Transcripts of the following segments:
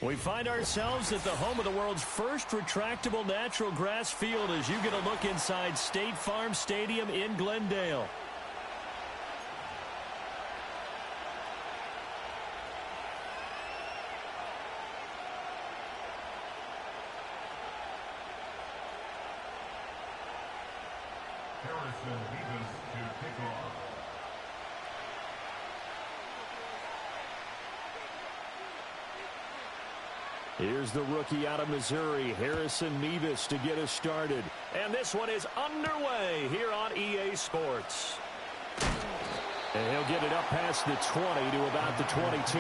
We find ourselves at the home of the world's first retractable natural grass field as you get a look inside State Farm Stadium in Glendale. Here's the rookie out of Missouri, Harrison Mevis, to get us started. And this one is underway here on EA Sports. And he'll get it up past the 20 to about the 22.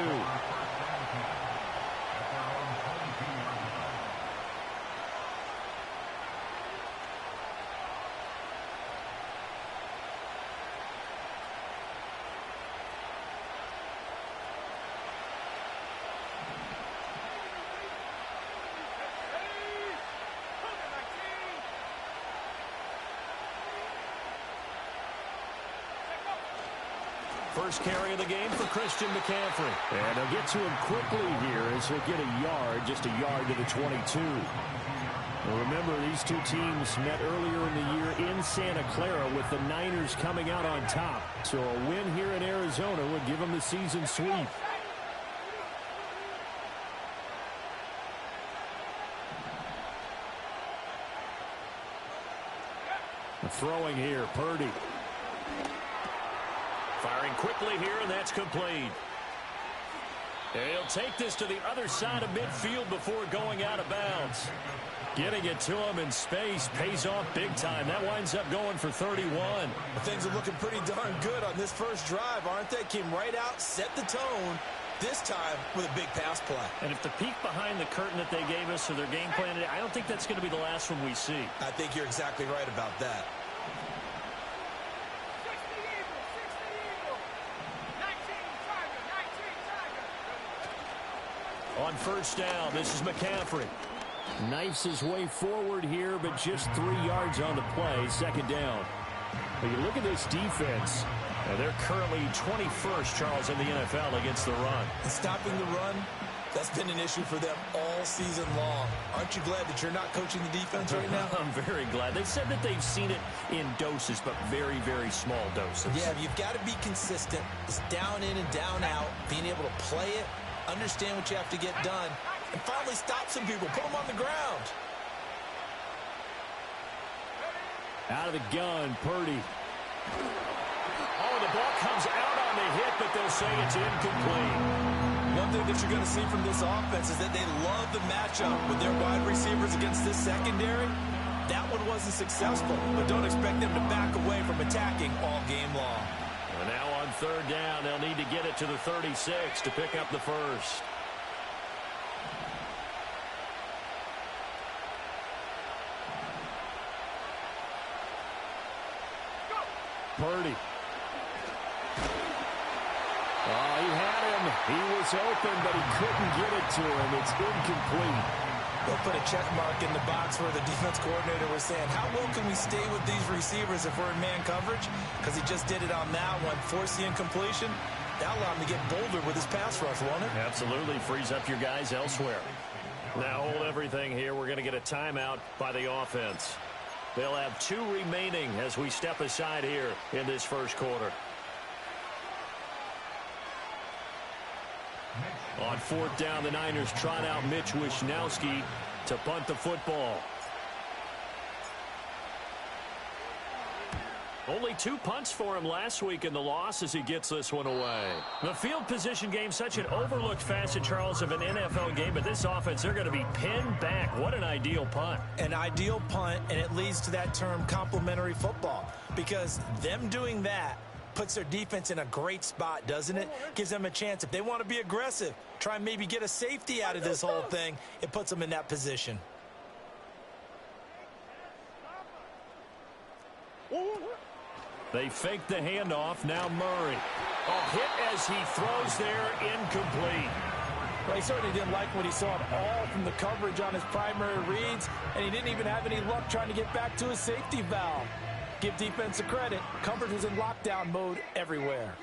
First carry of the game for Christian McCaffrey. And he'll get to him quickly here as he'll get a yard, just a yard to the 22. Well, remember, these two teams met earlier in the year in Santa Clara with the Niners coming out on top. So a win here in Arizona would give them the season sweep. Throwing here, Purdy. Firing quickly here, and that's complete. He'll take this to the other side of midfield before going out of bounds. Getting it to him in space pays off big time. That winds up going for 31. Things are looking pretty darn good on this first drive, aren't they? Came right out, set the tone, this time with a big pass play. And if the peek behind the curtain that they gave us or their game plan today, I don't think that's going to be the last one we see. I think you're exactly right about that. On first down, this is McCaffrey. Knifes his way forward here, but just 3 yards on the play, second down. But you look at this defense. They're currently 21st, Charles, in the NFL against the run. And stopping the run, that's been an issue for them all season long. Aren't you glad that you're not coaching the defense right now? I'm very glad. They said that they've seen it in doses, but very, very small doses. Yeah, you've got to be consistent. It's down in and down out, being able to play it, understand what you have to get done, and finally stop some people, put them on the ground. Out of the gun, Purdy. Oh, the ball comes out on the hit, but they'll say it's incomplete. One thing that you're going to see from this offense is that they love the matchup with their wide receivers against this secondary. That one wasn't successful, but don't expect them to back away from attacking all game long. And now on third down, they'll need to get it to the 36 to pick up the first. Purdy. Oh, he had him. He was open, but he couldn't get it to him. It's incomplete. They'll put a check mark in the box where the defense coordinator was saying, how well can we stay with these receivers if we're in man coverage? Because he just did it on that one, forced the incompletion. That'll allow him to get bolder with his pass rush, won't it? Absolutely. Frees up your guys elsewhere. Now hold everything here. We're going to get a timeout by the offense. They'll have 2 remaining as we step aside here in this first quarter. On fourth down, the Niners trot out Mitch Wishnowski to punt the football. Only 2 punts for him last week in the loss as he gets this one away. The field position game, such an overlooked facet, Charles, of an NFL game, but this offense, they're going to be pinned back. What an ideal punt. An ideal punt, and it leads to that term complementary football, because them doing that puts their defense in a great spot, doesn't it? Gives them a chance. If they want to be aggressive, try and maybe get a safety out of this whole thing, it puts them in that position. They fake the handoff. Now Murray. A hit as he throws there, incomplete. Well, he certainly didn't like what he saw at all from the coverage on his primary reads, and he didn't even have any luck trying to get back to his safety valve. Give defense a credit. Coverage was in lockdown mode everywhere.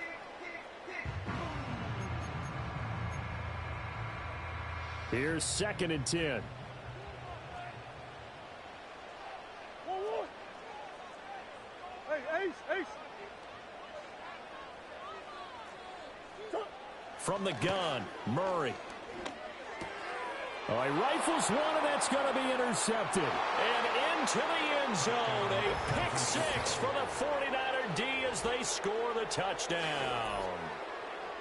Here's 2nd and 10. Hey, Ace. From the gun, Murray. Oh, he rifles one, and that's going to be intercepted. And into the end zone, a pick six for the 49er D as they score the touchdown.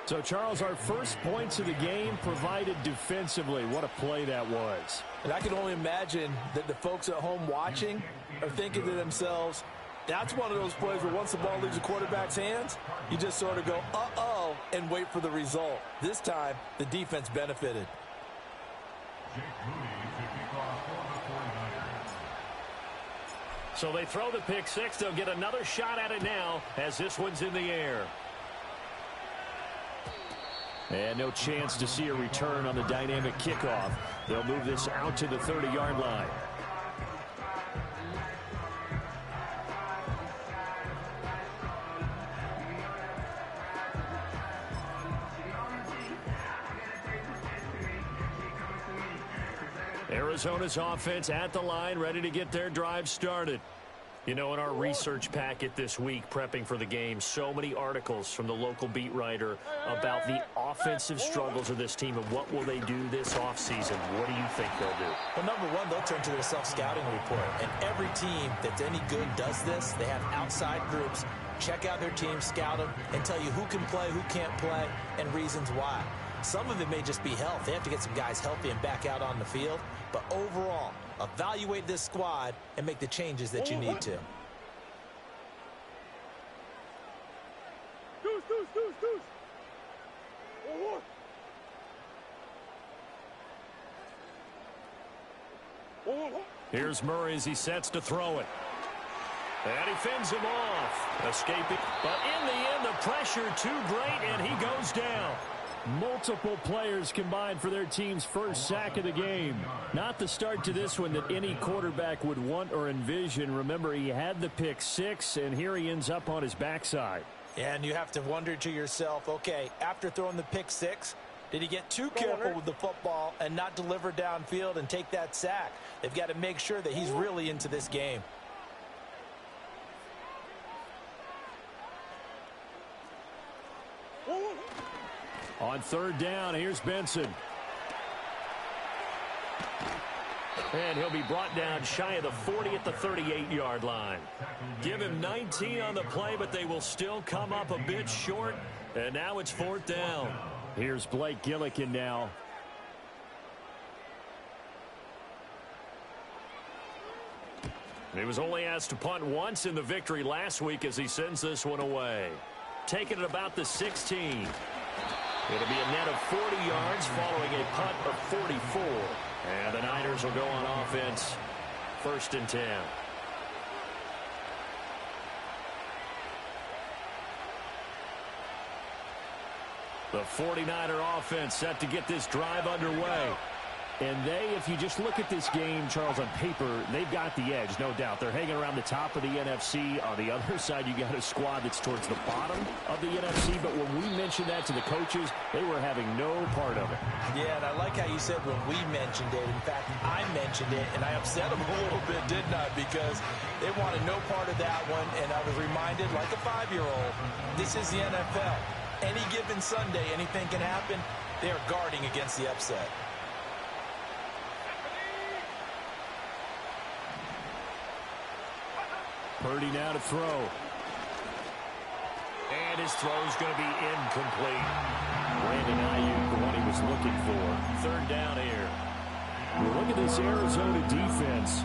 So, Charles, our first points of the game provided defensively. What a play that was. And I can only imagine that the folks at home watching are thinking to themselves, that's one of those plays where once the ball leaves the quarterback's hands, you just sort of go, uh-oh, and wait for the result. This time, the defense benefited. So they throw the pick six. They'll get another shot at it now as this one's in the air. And no chance to see a return on the dynamic kickoff. They'll move this out to the 30-yard line. Arizona's offense at the line, ready to get their drive started. You know, in our research packet this week, prepping for the game, so many articles from the local beat writer about the offensive struggles of this team and what will they do this offseason. What do you think they'll do? Well, number one, they'll turn to their self-scouting report. And every team that's any good does this. They have outside groups. Check out their team, scout them, and tell you who can play, who can't play, and reasons why. Some of it may just be health. They have to get some guys healthy and back out on the field. But overall, evaluate this squad and make the changes that you need to. Here's Murray as he sets to throw it. And he fends him off, escaping. But in the end, the pressure too great, and he goes down. Multiple players combined for their team's first sack of the game. Not the start to this one that any quarterback would want or envision. Remember, he had the pick six, and here he ends up on his backside. And you have to wonder to yourself, okay, after throwing the pick six, did he get too careful with the football and not deliver downfield and take that sack? They've got to make sure that he's really into this game. On 3rd down, here's Benson. And he'll be brought down shy of the 40 at the 38-yard line. Give him 19 on the play, but they will still come up a bit short. And now it's 4th down. Here's Blake Gillikin now. He was only asked to punt once in the victory last week as he sends this one away. Taking it about the 16. It'll be a net of 40 yards following a punt of 44. And the Niners will go on offense. 1st and 10. The 49er offense set to get this drive underway. And they, if you just look at this game, Charles, on paper, they've got the edge, no doubt. They're hanging around the top of the NFC. On the other side, you got a squad that's towards the bottom of the NFC. But when we mentioned that to the coaches, they were having no part of it. Yeah, and I like how you said when we mentioned it. In fact, I mentioned it, and I upset them a little bit, didn't I? Because they wanted no part of that one, and I was reminded, like a 5-year-old, this is the NFL. Any given Sunday, anything can happen. They are guarding against the upset. Purdy now to throw. And his throw's going to be incomplete. Brandon Ayuk, the one he was looking for. 3rd down here. Well, look at this Arizona defense.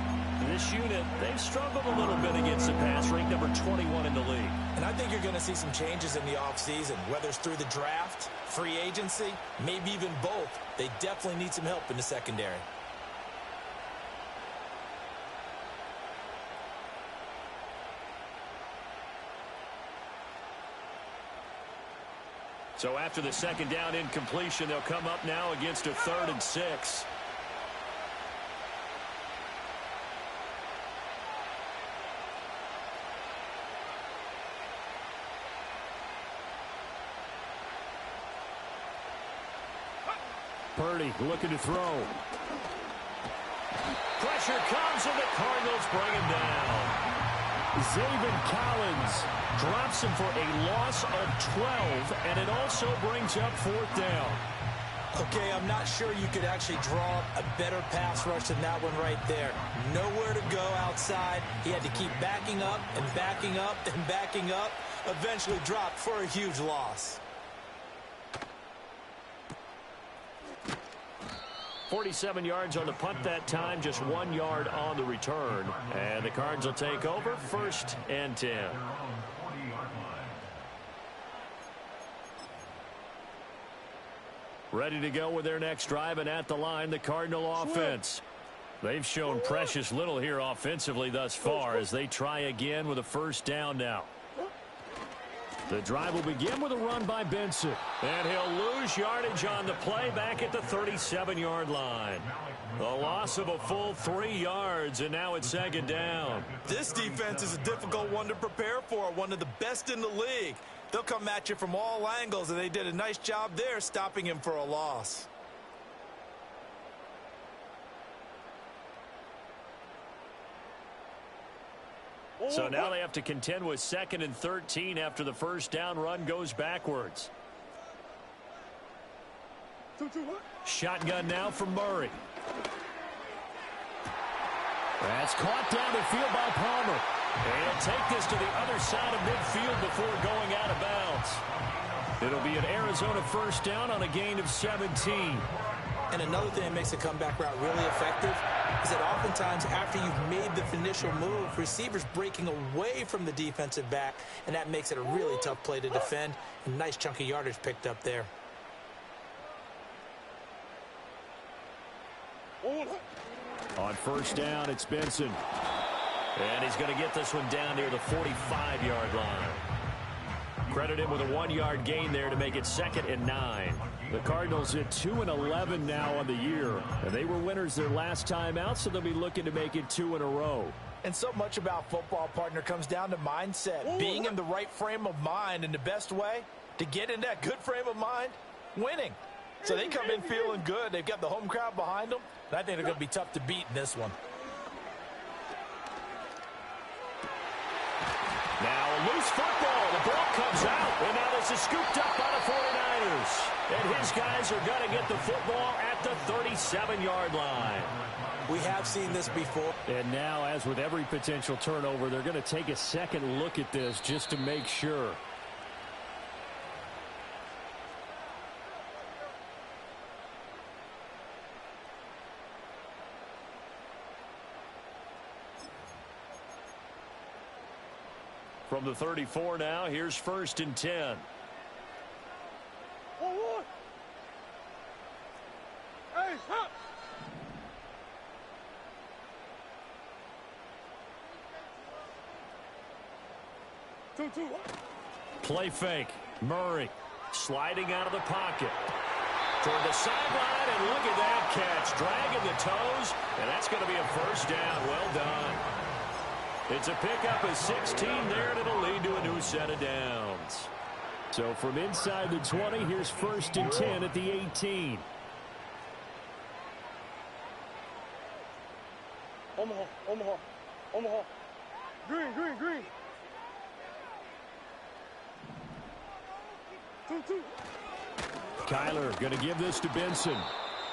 This unit, they've struggled a little bit against the pass, ranked number 21 in the league. And I think you're going to see some changes in the offseason, whether it's through the draft, free agency, maybe even both. They definitely need some help in the secondary. So after the 2nd down incompletion, they'll come up now against a 3rd and 6. Purdy looking to throw. Pressure comes, and the Cardinals bring him down. Zaven Collins drops him for a loss of 12, and it also brings up 4th down. Okay, I'm not sure you could actually draw a better pass rush than that one right there. Nowhere to go outside. He had to keep backing up and backing up and backing up. Eventually dropped for a huge loss. 47 yards on the punt that time, just 1 yard on the return. And the Cards will take over, 1st and 10. Ready to go with their next drive, and at the line, the Cardinal offense. They've shown precious little here offensively thus far as they try again with a 1st down now. The drive will begin with a run by Benson. And he'll lose yardage on the play back at the 37-yard line. A loss of a full 3 yards, and now it's 2nd down. This defense is a difficult one to prepare for, one of the best in the league. They'll come at you from all angles, and they did a nice job there stopping him for a loss. So now they have to contend with 2nd and 13 after the 1st down run goes backwards. Shotgun now from Murray. That's caught down the field by Palmer. And take this to the other side of midfield before going out of bounds. It'll be an Arizona 1st down on a gain of 17. And another thing that makes the comeback route really effective is that oftentimes after you've made the initial move, receivers breaking away from the defensive back, and that makes it a really tough play to defend. A nice chunk of yardage picked up there. On 1st down, it's Benson. And he's going to get this one down near the 45-yard line. Credit him with a 1-yard gain there to make it 2nd and 9. The Cardinals at 2-11 now on the year. And they were winners their last time out, so they'll be looking to make it 2 in a row. And so much about football, partner, comes down to mindset. Being in the right frame of mind, and the best way to get in that good frame of mind, winning. So they come in feeling good. They've got the home crowd behind them. And I think they're going to be tough to beat in this one. Now a loose football. The ball comes out. And now this is scooped up by the 49ers. And his guys are going to get the football at the 37-yard line. We have seen this before. And now, as with every potential turnover, they're going to take a second look at this just to make sure. From the 34 now, here's 1st and 10. Hey, stop. Two. Play fake. Murray sliding out of the pocket. Toward the sideline, and look at that catch. Dragging the toes, and that's going to be a 1st down. Well done. It's a pickup of 16 there, and it'll lead to a new set of downs. So from inside the 20, here's 1st and 10 at the 18. Omaha. Green. Two. Kyler going to give this to Benson.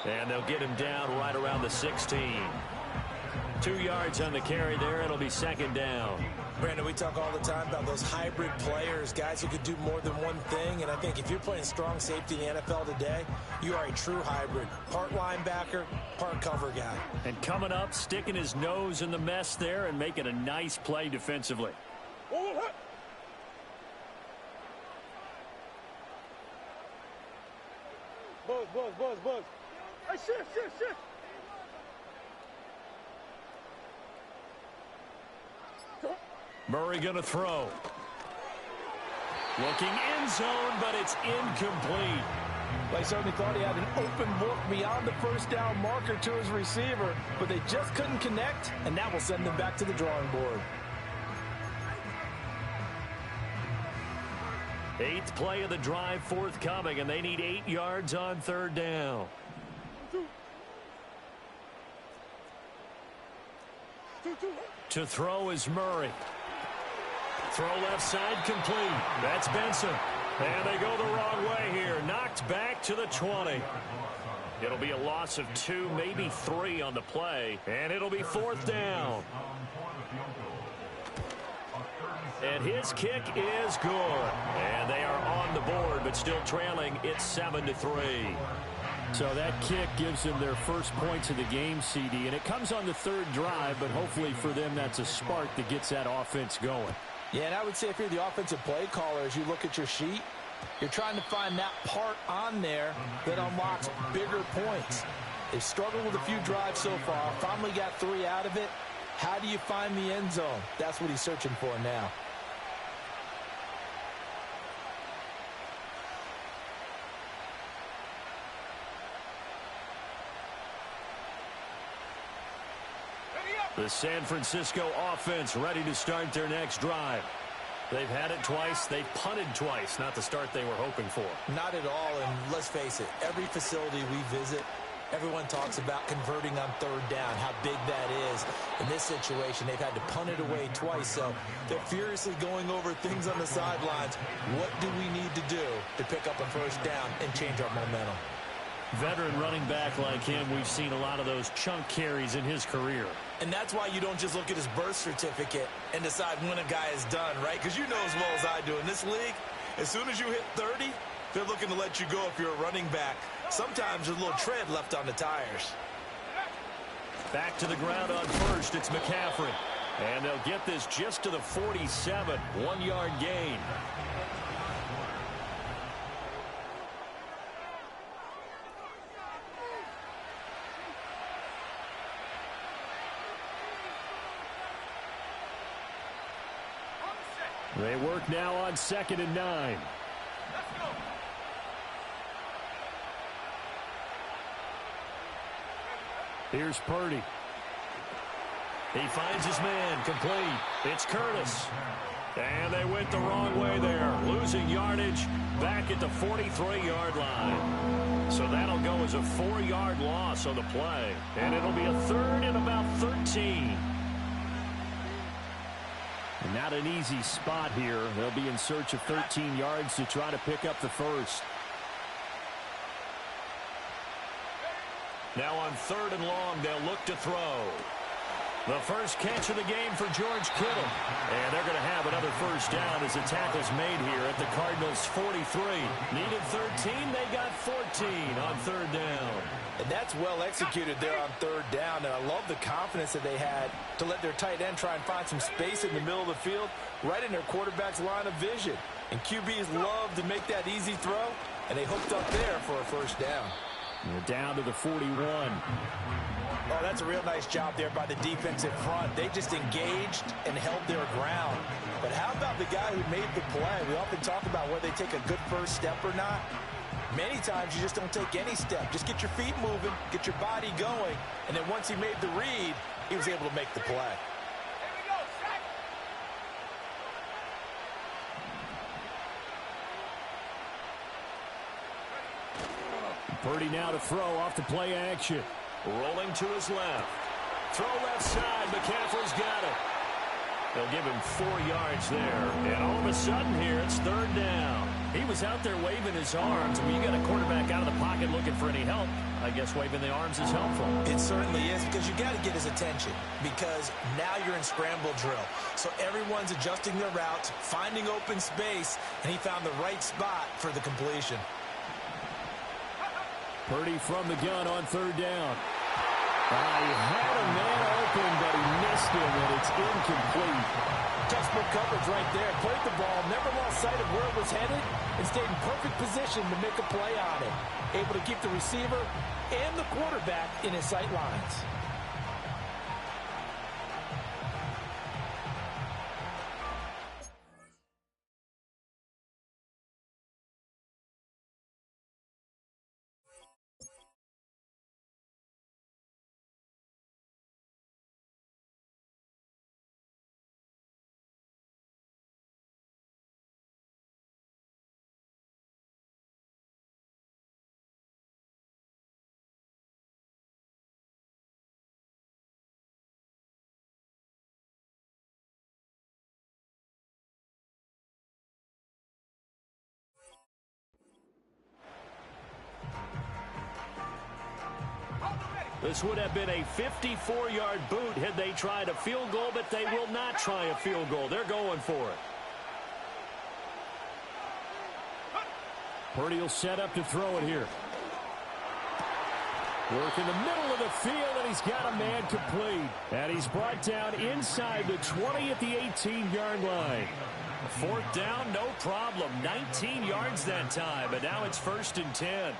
And they'll get him down right around the 16. 2 yards on the carry there. It'll be 2nd down. Brandon, we talk all the time about those hybrid players, guys who could do more than one thing. And I think if you're playing strong safety in the NFL today, you are a true hybrid. Part linebacker, part cover guy. And coming up, sticking his nose in the mess there and making a nice play defensively. Buzz. Hey, shift. Murray going to throw. Looking end zone, but it's incomplete. They certainly thought he had an open look beyond the 1st down marker to his receiver, but they just couldn't connect, and that will send them back to the drawing board. 8th play of the drive forthcoming, and they need 8 yards on 3rd down. To throw is Murray. Throw left side complete. That's Benson. And they go the wrong way here. Knocked back to the 20. It'll be a loss of 2, maybe 3 on the play. And it'll be 4th down. And his kick is good. And they are on the board, but still trailing. It's 7-3. So that kick gives them their first points of the game, CD. And it comes on the 3rd drive, but hopefully for them that's a spark that gets that offense going. Yeah, and I would say if you're the offensive play caller, as you look at your sheet, you're trying to find that part on there that unlocks bigger points. They've struggled with a few drives so far, finally got 3 out of it. How do you find the end zone? That's what he's searching for now. The San Francisco offense ready to start their next drive. They've had it twice. They've punted twice. Not the start they were hoping for. Not at all, and let's face it, every facility we visit, everyone talks about converting on 3rd down, how big that is. In this situation, they've had to punt it away twice, so they're furiously going over things on the sidelines. What do we need to do to pick up a 1st down and change our momentum? Veteran running back like him, we've seen a lot of those chunk carries in his career. And that's why you don't just look at his birth certificate and decide when a guy is done, right? Because you know as well as I do, in this league, as soon as you hit 30, they're looking to let you go if you're a running back. Sometimes there's a little tread left on the tires. Back to the ground on 1st, it's McCaffrey. And they'll get this just to the 47, 1-yard gain. They work now on 2nd and 9. Here's Purdy. He finds his man, complete. It's Curtis. And they went the wrong way there, losing yardage back at the 43-yard line. So that'll go as a 4-yard loss on the play. And it'll be a 3rd and about 13. And not an easy spot here. They'll be in search of 13 yards to try to pick up the 1st. Now on 3rd and long, they'll look to throw. The first catch of the game for George Kittle. And they're going to have another 1st down as the tackle's made here at the Cardinals' 43. Needed 13, they got 14 on 3rd down. And that's well executed there on 3rd down. And I love the confidence that they had to let their tight end try and find some space in the middle of the field, right in their quarterback's line of vision. And QBs love to make that easy throw, and they hooked up there for a 1st down. They're down to the 41. Oh, that's a real nice job there by the defensive front. They just engaged and held their ground. But how about the guy who made the play? We often talk about whether they take a good 1st step or not. Many times you just don't take any step. Just get your feet moving, get your body going, and then once he made the read, he was able to make the play. Purdy now to throw off the play action. Rolling to his left. Throw left side. McCaffrey's got it. They'll give him 4 yards there. And all of a sudden here, it's 3rd down. He was out there waving his arms. When you got a quarterback out of the pocket looking for any help, I guess waving the arms is helpful. It certainly is, because you got to get his attention, because now you're in scramble drill. So everyone's adjusting their routes, finding open space, and he found the right spot for the completion. Purdy from the gun on 3rd down. He had a man open, but he missed him, and it's incomplete. Textbook coverage right there. Played the ball, never lost sight of where it was headed, and stayed in perfect position to make a play on it. Able to keep the receiver and the quarterback in his sight lines. This would have been a 54-yard boot had they tried a field goal, but they will not try a field goal. They're going for it. Purdy will set up to throw it here. Work in the middle of the field, and he's got a man complete. And he's brought down inside the 20 at the 18-yard line. Fourth down, no problem. 19 yards that time, but now it's 1st and 10.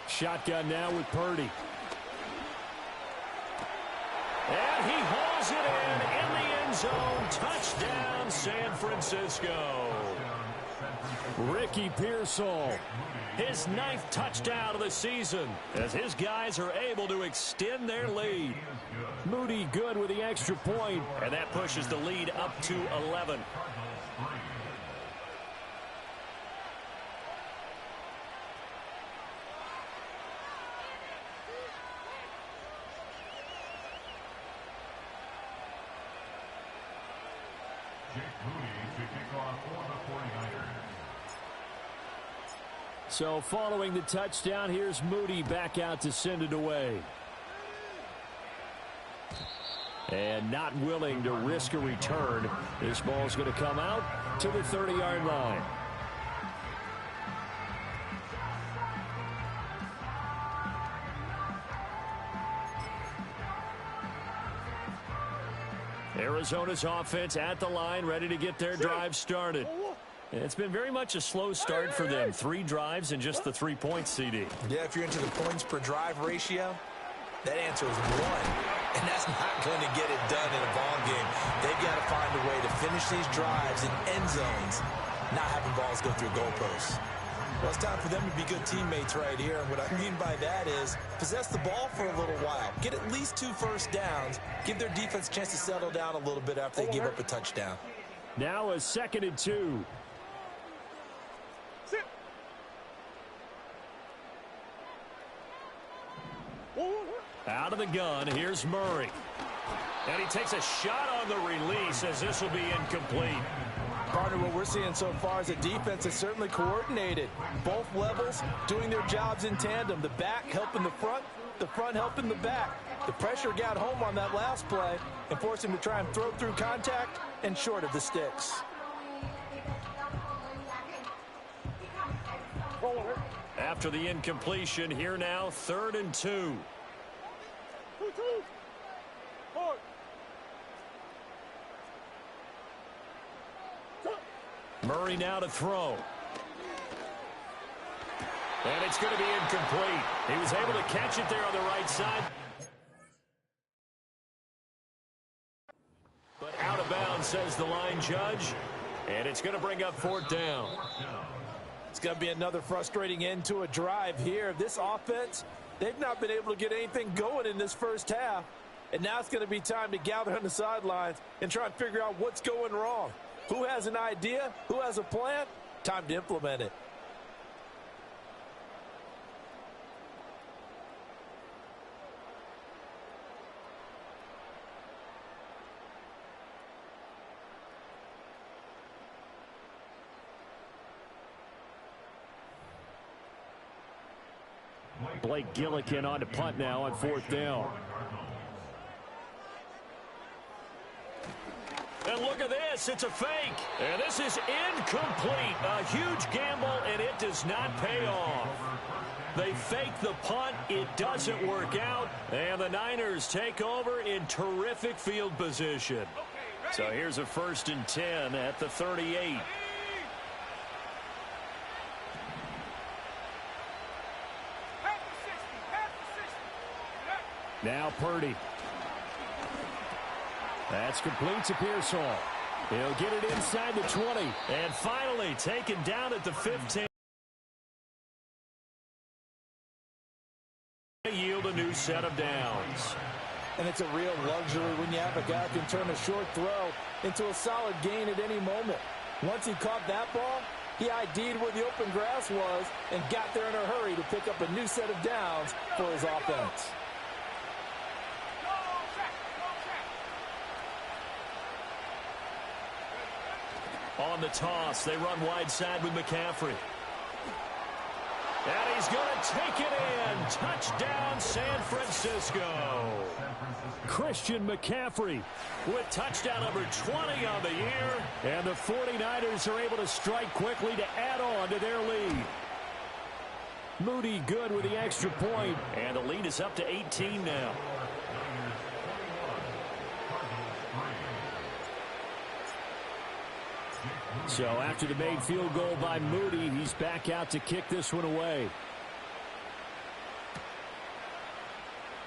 Shotgun now with Purdy. And he hauls it in the end zone. Touchdown, San Francisco. Ricky Pearsall, his 9th touchdown of the season, as his guys are able to extend their lead. Moody good with the extra point, and that pushes the lead up to 11. So following the touchdown, here's Moody back out to send it away. And not willing to risk a return. This ball's going to come out to the 30-yard line. Arizona's offense at the line, ready to get their drive started. It's been very much a slow start for them. 3 drives and just the 3 points, CD. Yeah, if you're into the points per drive ratio, that answer is 1. And that's not going to get it done in a ball game. They've got to find a way to finish these drives in end zones, not having balls go through goalposts. Well, it's time for them to be good teammates right here. And what I mean by that is possess the ball for a little while. Get at least 2 first downs. Give their defense a chance to settle down a little bit after they give up a touchdown. Now a 2nd and 2. Out of the gun, here's Murray. And he takes a shot on the release as this will be incomplete. Partner, what we're seeing so far is a defense that's certainly coordinated. Both levels doing their jobs in tandem. The back helping the front helping the back. The pressure got home on that last play and forced him to try and throw through contact and short of the sticks. After the incompletion, here now, 3rd and 2. Murray now to throw. And it's going to be incomplete. He was able to catch it there on the right side. But out of bounds, says the line judge. And it's going to bring up 4th down. It's going to be another frustrating end to a drive here. This offense, they've not been able to get anything going in this first half. And now it's going to be time to gather on the sidelines and try and figure out what's going wrong. Who has an idea? Who has a plan? Time to implement it. Blake Gillikin on to punt now on 4th down. And look at this. It's a fake. And this is incomplete. A huge gamble, and it does not pay off. They fake the punt. It doesn't work out. And the Niners take over in terrific field position. So here's a 1st and 10 at the 38. Now Purdy. That's complete to Pearsall. He'll get it inside the 20. And finally taken down at the 15. They yield a new set of downs. And it's a real luxury when you have a guy who can turn a short throw into a solid gain at any moment. Once he caught that ball, he ID'd where the open grass was and got there in a hurry to pick up a new set of downs for his offense. On the toss, they run wide side with McCaffrey. And he's going to take it in. Touchdown, San Francisco. Christian McCaffrey With touchdown number 20 on the year. and the 49ers are able to strike quickly to add on to their lead. Moody good with the extra point. And the lead is up to 18 now. So after the made field goal by Moody, he's back out to kick this one away.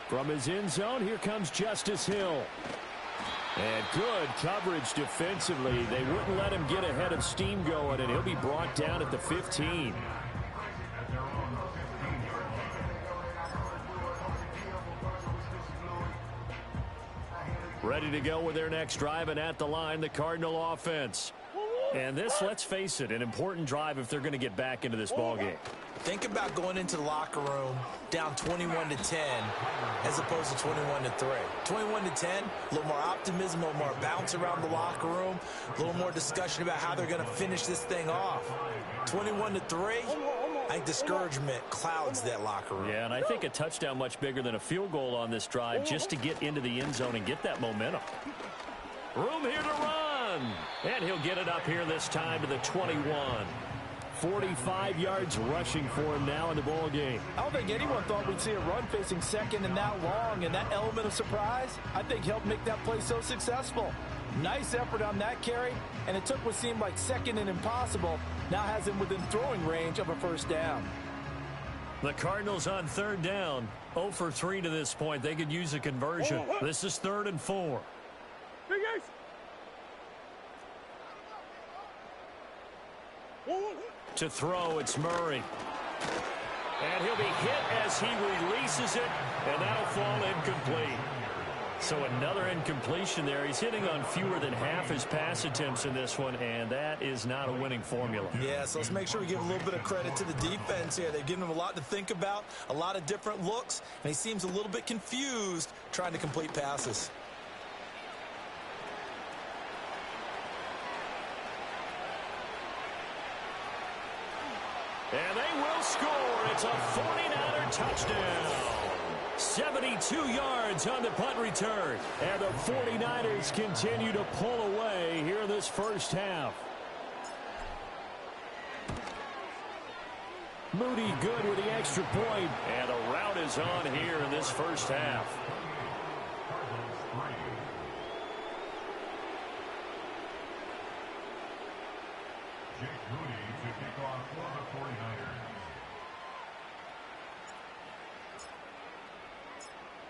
From his end zone, here comes Justice Hill. And good coverage defensively. They wouldn't let him get ahead of steam going, and he'll be brought down at the 15. Ready to go with their next drive, and at the line, the Cardinal offense. And this, let's face it, an important drive if they're going to get back into this ballgame. Think about going into the locker room down 21-10 as opposed to 21-3. 21-10, a little more optimism, a little more bounce around the locker room, a little more discussion about how they're going to finish this thing off. 21-3, I think discouragement clouds that locker room. Yeah, and I think a touchdown much bigger than a field goal on this drive just to get into the end zone and get that momentum. Room here to run. And he'll get it up here this time to the 21. 45 yards rushing for him now in the ball game. I don't think anyone thought we'd see a run facing second and that long, and that element of surprise, I think, helped make that play so successful. Nice effort on that carry, and it took what seemed like second and impossible, now has him within throwing range of a first down. The Cardinals on third down, 0 for 3 to this point. They could use a conversion. This is 3rd and 4. Big Ace. To throw, it's Murray. And he'll be hit as he releases it, and that'll fall incomplete. So another incompletion there. He's hitting on fewer than half his pass attempts in this one, and that is not a winning formula. Yeah, so let's make sure we give a little bit of credit to the defense here. They've given him a lot to think about, a lot of different looks, and he seems a little bit confused trying to complete passes. And they will score. It's a 49er touchdown. 72 yards on the punt return. And the 49ers continue to pull away here in this first half. Moody good with the extra point. And the route is on here in this first half.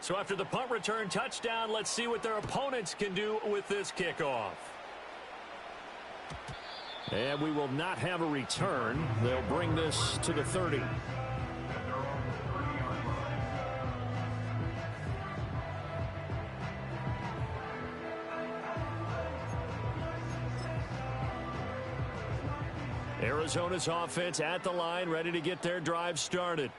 So after the punt return touchdown, let's see what their opponents can do with this kickoff. And we will not have a return. They'll bring this to the 30. Arizona's offense at the line, ready to get their drive started.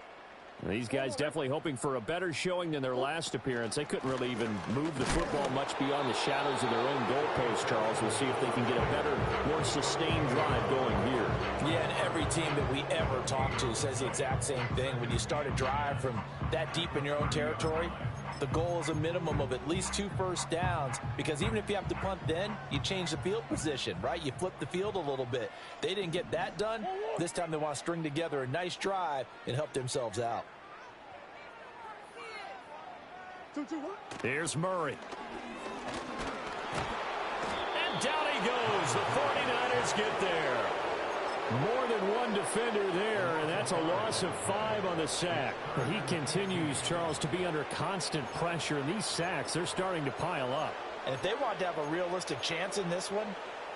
These guys definitely hoping for a better showing than their last appearance. They couldn't really even move the football much beyond the shadows of their own goalpost, Charles. We'll see if they can get a better, more sustained drive going here. Yeah, and every team that we ever talk to says the exact same thing. When you start a drive from that deep in your own territory, the goal is a minimum of at least 2 first downs, because even if you have to punt then, you change the field position, right? You flip the field a little bit. They didn't get that done. This time they want to string together a nice drive and help themselves out. Here's Murray. And down he goes. The 49ers get there. More than one defender there, and that's a loss of 5 on the sack. But he continues, Charles, to be under constant pressure, and these sacks, they're starting to pile up. And if they want to have a realistic chance in this one,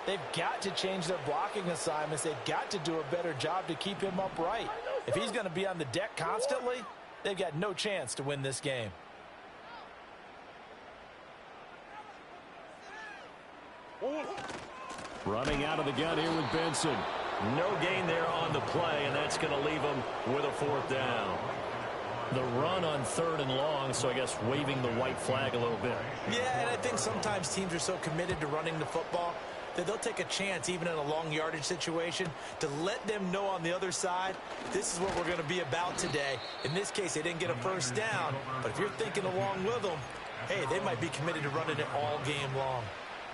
they've got to change their blocking assignments. They've got to do a better job to keep him upright. If he's going to be on the deck constantly, they've got no chance to win this game. Running out of the gun here with Benson. No gain there on the play, and that's going to leave them with a 4th down. The run on 3rd and long, so I guess waving the white flag a little bit. Yeah, and I think sometimes teams are so committed to running the football, that they'll take a chance even in a long yardage situation to let them know on the other side, this is what we're going to be about today. In this case, they didn't get a first down, but if you're thinking along with them, hey, they might be committed to running it all game long.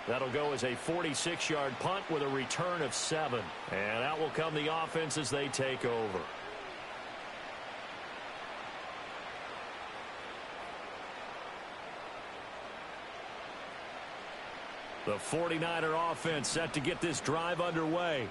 That'll go as a 46-yard punt with a return of 7. And out will come the offense as they take over. The 49er offense set to get this drive underway.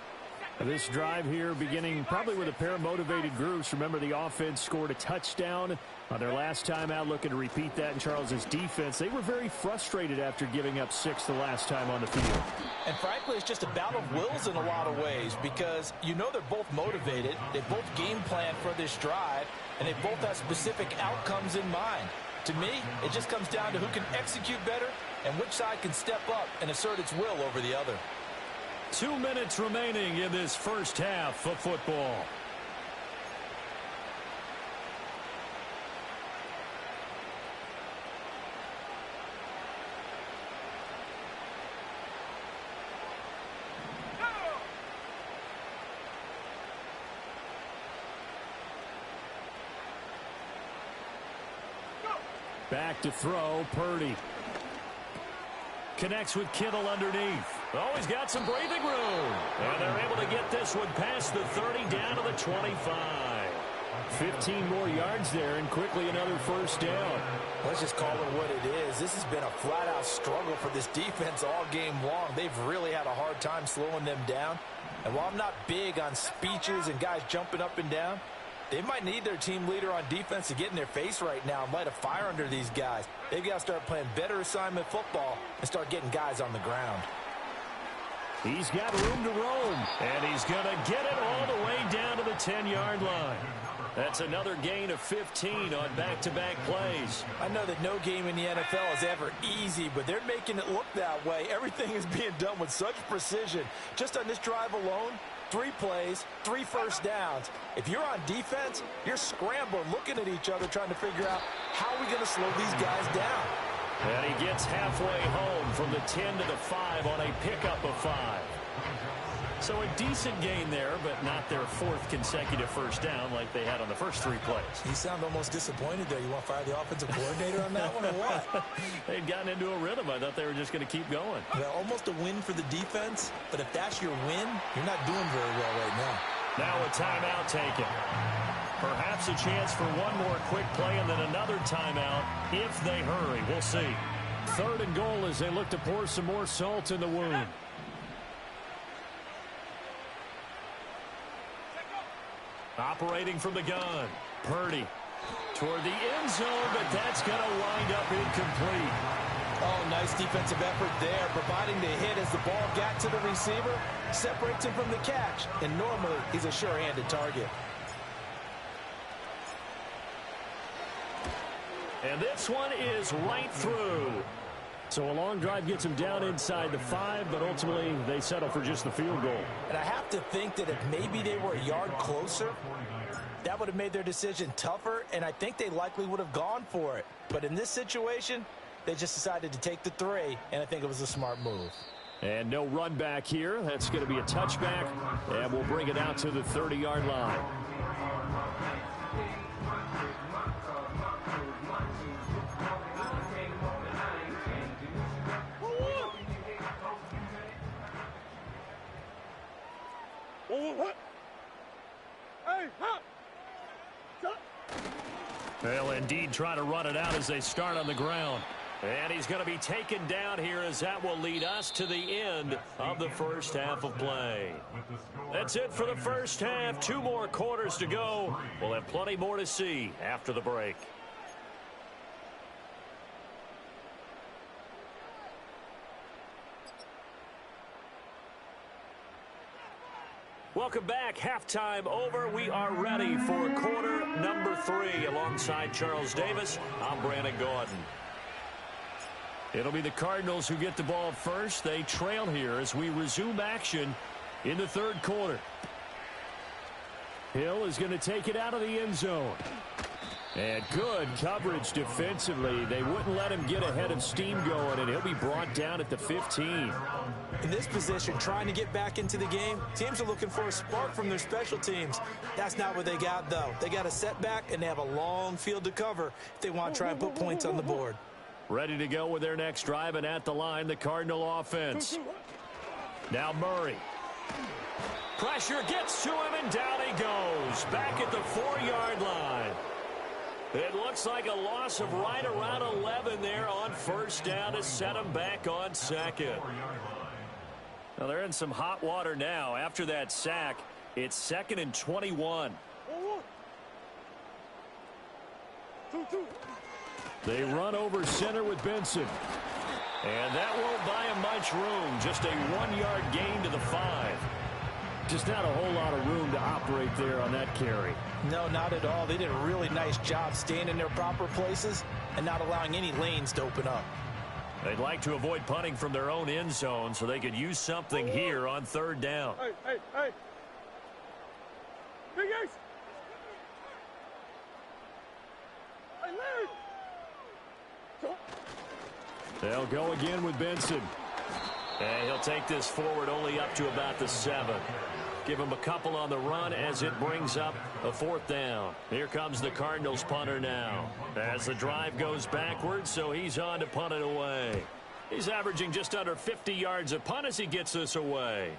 This drive here beginning probably with a pair of motivated groups. Remember, the offense scored a touchdown on their last time out, looking to repeat that in Charles's defense. They were very frustrated after giving up 6 the last time on the field. And frankly, it's just a battle of wills in a lot of ways because you know they're both motivated. They both game plan for this drive, and they both have specific outcomes in mind. To me, it just comes down to who can execute better and which side can step up and assert its will over the other. 2 minutes remaining in this first half of football. Back to throw, Purdy. Connects with Kittle underneath. Oh, he's got some breathing room. And they're able to get this one past the 30 down to the 25. 15 more yards there and quickly another first down. Let's just call it what it is. This has been a flat-out struggle for this defense all game long. They've really had a hard time slowing them down. And while I'm not big on speeches and guys jumping up and down, they might need their team leader on defense to get in their face right now and light a fire under these guys. They've got to start playing better assignment football and start getting guys on the ground. He's got room to roam, and he's going to get it all the way down to the 10-yard line. That's another gain of 15 on back-to-back plays. I know that no game in the NFL is ever easy, but they're making it look that way. Everything is being done with such precision. Just on this drive alone, 3 plays, 3 first downs. If you're on defense, you're scrambling, looking at each other, trying to figure out how are we going to slow these guys down. And he gets halfway home from the 10 to the 5 on a pickup of 5. So a decent gain there, but not their 4th consecutive first down like they had on the first 3 plays. You sound almost disappointed there. You want to fire the offensive coordinator on that one or what? They'd gotten into a rhythm. I thought they were just going to keep going. Well, almost a win for the defense, but if that's your win, you're not doing very well right now. Now a timeout taken. Perhaps a chance for one more quick play and then another timeout if they hurry. We'll see. 3rd and goal as they look to pour some more salt in the wound. Operating from the gun. Purdy toward the end zone, but that's going to wind up incomplete. Oh, nice defensive effort there, providing the hit as the ball got to the receiver, separates him from the catch, and normally he's a sure-handed target. And this one is right through. So a long drive gets them down inside the 5, but ultimately they settle for just the field goal. And I have to think that if maybe they were a yard closer, that would have made their decision tougher, and I think they likely would have gone for it. But in this situation, they just decided to take the 3, and I think it was a smart move. And no run back here. That's going to be a touchback, and we'll bring it out to the 30-yard line. They'll indeed try to run it out as they start on the ground. And he's going to be taken down here as that will lead us to the end of the first half of play. That's it for the first half. 2 more quarters to go. We'll have plenty more to see after the break. Welcome back. Halftime over. We are ready for quarter number 3. Alongside Charles Davis, I'm Brandon Gordon. It'll be the Cardinals who get the ball first. They trail here as we resume action in the 3rd quarter. Hill is going to take it out of the end zone. And good coverage defensively. They wouldn't let him get ahead of steam going, and he'll be brought down at the 15. In this position, trying to get back into the game, teams are looking for a spark from their special teams. That's not what they got, though. They got a setback, and they have a long field to cover if they want to try and put points on the board. Ready to go with their next drive, and at the line, the Cardinal offense. Now Murray. Pressure gets to him, and down he goes. Back at the 4-yard line. It looks like a loss of right around 11 there on first down to set him back on second. Well, they're in some hot water now. After that sack, it's 2nd and 21. They run over center with Benson. And that won't buy him much room. Just a 1-yard gain to the 5. Just not a whole lot of room to operate there on that carry. No, not at all. They did a really nice job staying in their proper places and not allowing any lanes to open up. They'd like to avoid punting from their own end zone so they could use something here on 3rd down. Hey. Big Ace. Hey, Larry. They'll go again with Benson. And he'll take this forward only up to about the 7. Give him a couple on the run as it brings up a 4th down. Here comes the Cardinals punter now. As the drive goes backwards, so he's on to punt it away. He's averaging just under 50 yards a punt as he gets this away.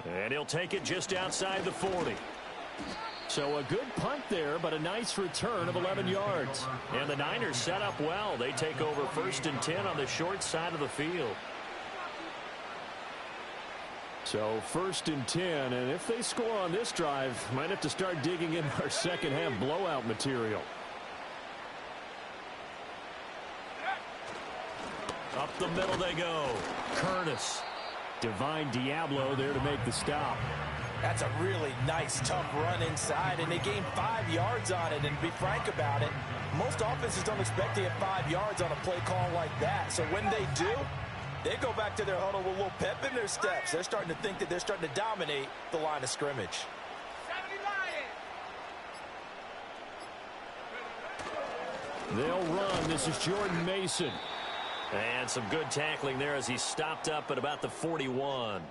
And he'll take it just outside the 40. So a good punt there, but a nice return of 11 yards. And the Niners set up well. They take over 1st and 10 on the short side of the field. So 1st and 10, and if they score on this drive, might have to start digging in our second half blowout material. Up the middle they go. Curtis. Divine Diablo there to make the stop. That's a really nice, tough run inside, and they gained 5 yards on it. And to be frank about it, most offenses don't expect to get 5 yards on a play call like that. So when they do, they go back to their huddle with a little pep in their steps. They're starting to think that they're starting to dominate the line of scrimmage. They'll run. This is Jordan Mason. And some good tackling there as he stopped up at about the 41.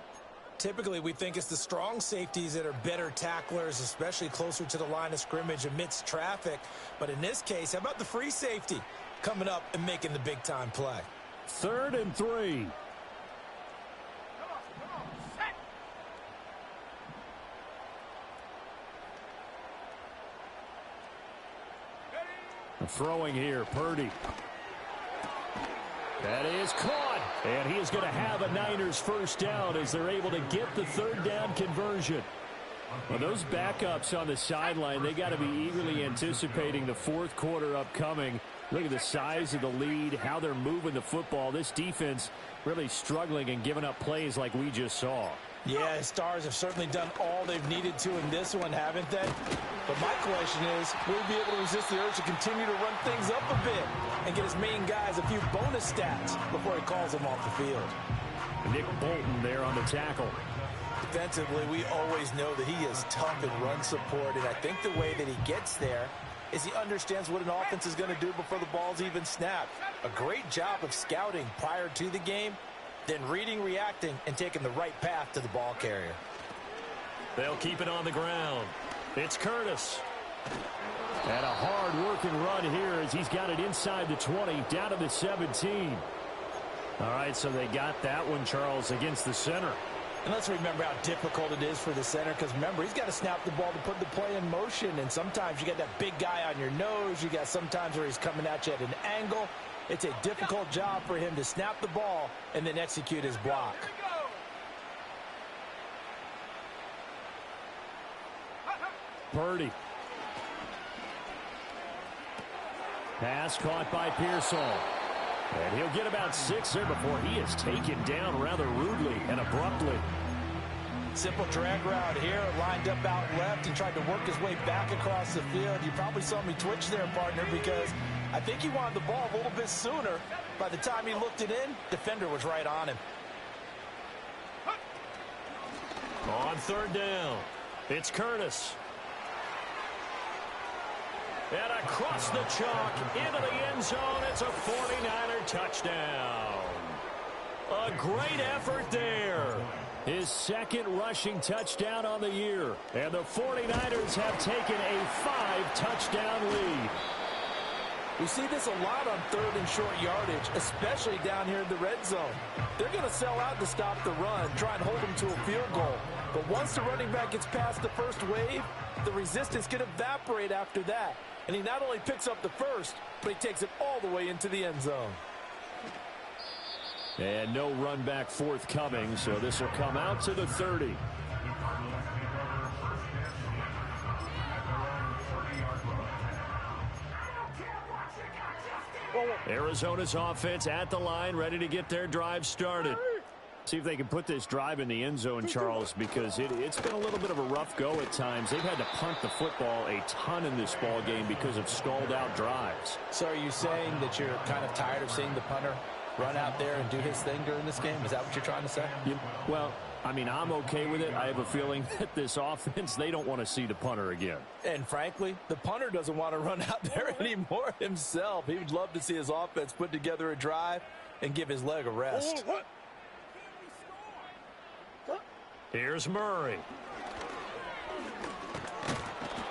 Typically, we think it's the strong safeties that are better tacklers, especially closer to the line of scrimmage amidst traffic. But in this case, how about the free safety coming up and making the big-time play? 3rd and 3. Throwing here, Purdy. That is caught. And he is going to have a Niners 1st down as they're able to get the 3rd down conversion. Well, those backups on the sideline, they got to be eagerly anticipating the 4th quarter upcoming. Look at the size of the lead, how they're moving the football. This defense really struggling and giving up plays like we just saw. Yeah, Stars have certainly done all they've needed to in this one, haven't they? But my question is, will he be able to resist the urge to continue to run things up a bit and get his main guys a few bonus stats before he calls them off the field? Nick Bolton there on the tackle. Defensively, we always know that he is tough in run support, and I think the way that he gets there is he understands what an offense is going to do before the ball's even snapped. A great job of scouting prior to the game, then reading, reacting, and taking the right path to the ball carrier. They'll keep it on the ground. It's Curtis. And a hard-working run here as he's got it inside the 20, down to the 17. All right, so they got that one, Charles, against the center. And let's remember how difficult it is for the center, because remember, he's got to snap the ball to put the play in motion, and sometimes you got that big guy on your nose. You got sometimes where he's coming at you at an angle. It's a difficult job for him to snap the ball and then execute his block. Purdy. Pass caught by Pearsall. And he'll get about 6 there before he is taken down rather rudely and abruptly. Simple drag route here, lined up out left and tried to work his way back across the field. You probably saw me twitch there, partner, because I think he wanted the ball a little bit sooner. By the time he looked it in, defender was right on him. On 3rd down, it's Curtis. And across the chalk, into the end zone, it's a 49er touchdown. A great effort there. His second rushing touchdown on the year. And the 49ers have taken a 5-touchdown lead. We see this a lot on third and short yardage, especially down here in the red zone. They're going to sell out to stop the run, try and hold them to a field goal. But once the running back gets past the first wave, the resistance can evaporate after that. And he not only picks up the first, but he takes it all the way into the end zone. And no run back forthcoming, so this will come out to the 30. Arizona's offense at the line, ready to get their drive started. See if they can put this drive in the end zone, Charles, because it's been a little bit of a rough go at times. They've had to punt the football a ton in this ball game because of stalled out drives. So are you saying that you're kind of tired of seeing the punter run out there and do his thing during this game? Is that what you're trying to say? Well, I mean, I'm okay with it. I have a feeling that this offense, they don't want to see the punter again. And frankly, the punter doesn't want to run out there anymore himself. He would love to see his offense put together a drive and give his leg a rest. Here's Murray.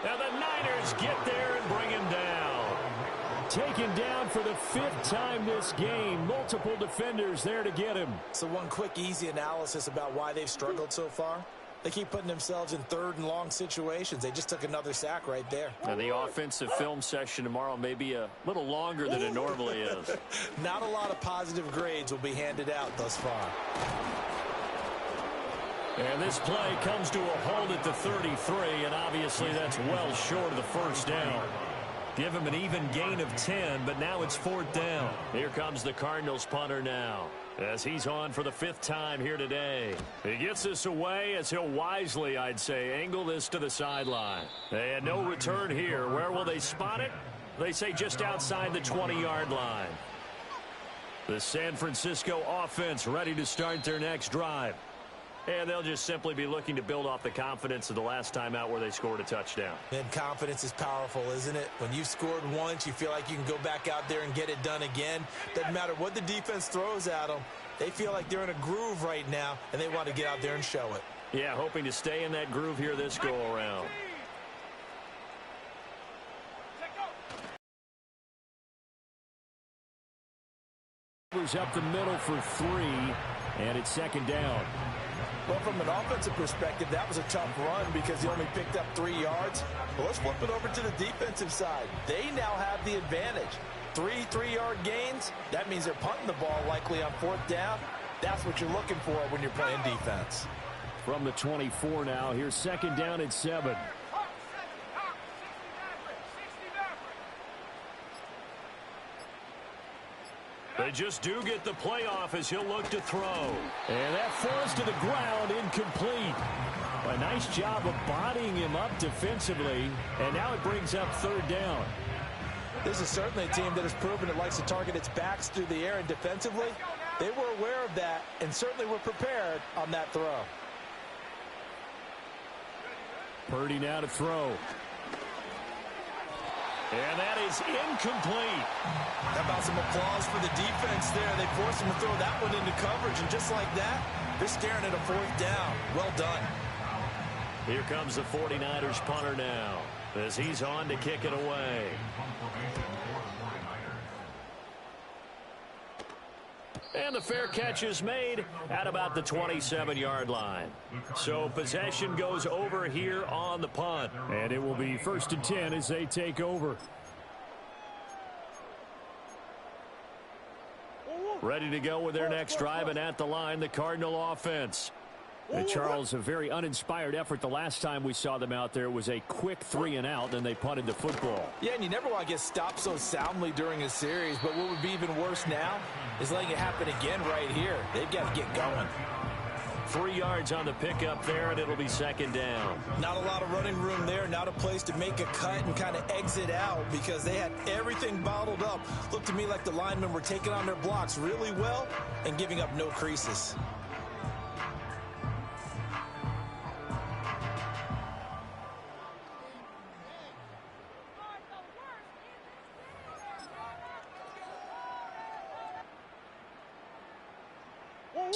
Now the Niners get there and bring him down. Taken down for the 5th time this game. Multiple defenders there to get him. So one quick, easy analysis about why they've struggled so far. They keep putting themselves in third and long situations. They just took another sack right there. Now the offensive film session tomorrow may be a little longer than it normally is. Not a lot of positive grades will be handed out thus far. And this play comes to a hold at the 33, and obviously that's well short of the first down. Give him an even gain of 10, but now it's 4th down. Here comes the Cardinals punter now, as he's on for the 5th time here today. He gets this away as he'll wisely, I'd say, angle this to the sideline. They had no return here. Where will they spot it? They say just outside the 20-yard line. The San Francisco offense ready to start their next drive. And they'll just simply be looking to build off the confidence of the last time out where they scored a touchdown. And confidence is powerful, isn't it? When you've scored once, you feel like you can go back out there and get it done again. Doesn't matter what the defense throws at them. They feel like they're in a groove right now, and they want to get out there and show it. Yeah, hoping to stay in that groove here this go-around. Up the middle for 3, and it's 2nd down. Well, from an offensive perspective, that was a tough run because he only picked up 3 yards. But let's flip it over to the defensive side. They now have the advantage. 3 3-yard gains. That means they're punting the ball likely on 4th down. That's what you're looking for when you're playing defense. From the 24 now, here's 2nd down at 7. They just do get the playoff as he'll look to throw. And that falls to the ground, incomplete. A nice job of bodying him up defensively, and now it brings up 3rd down. This is certainly a team that has proven it likes to target its backs through the air, and defensively, they were aware of that and certainly were prepared on that throw. Purdy now to throw. And that is incomplete. How about some applause for the defense there? They forced him to throw that one into coverage, and just like that, they're staring at a 4th down. Well done. Here comes the 49ers punter now, as he's on to kick it away. And the fair catch is made at about the 27-yard line. So possession goes over here on the punt. And it will be 1st and 10 as they take over. Ready to go with their next drive, and at the line, the Cardinal offense. And Charles, a very uninspired effort the last time we saw them out there. It was a quick 3-and-out, and they punted the football. Yeah, and you never want to get stopped so soundly during a series, but what would be even worse now is letting it happen again right here. They've got to get going. 3 yards on the pickup there, and it'll be 2nd down. Not a lot of running room there. Not a place to make a cut and kind of exit out because they had everything bottled up. Looked to me like the linemen were taking on their blocks really well and giving up no creases.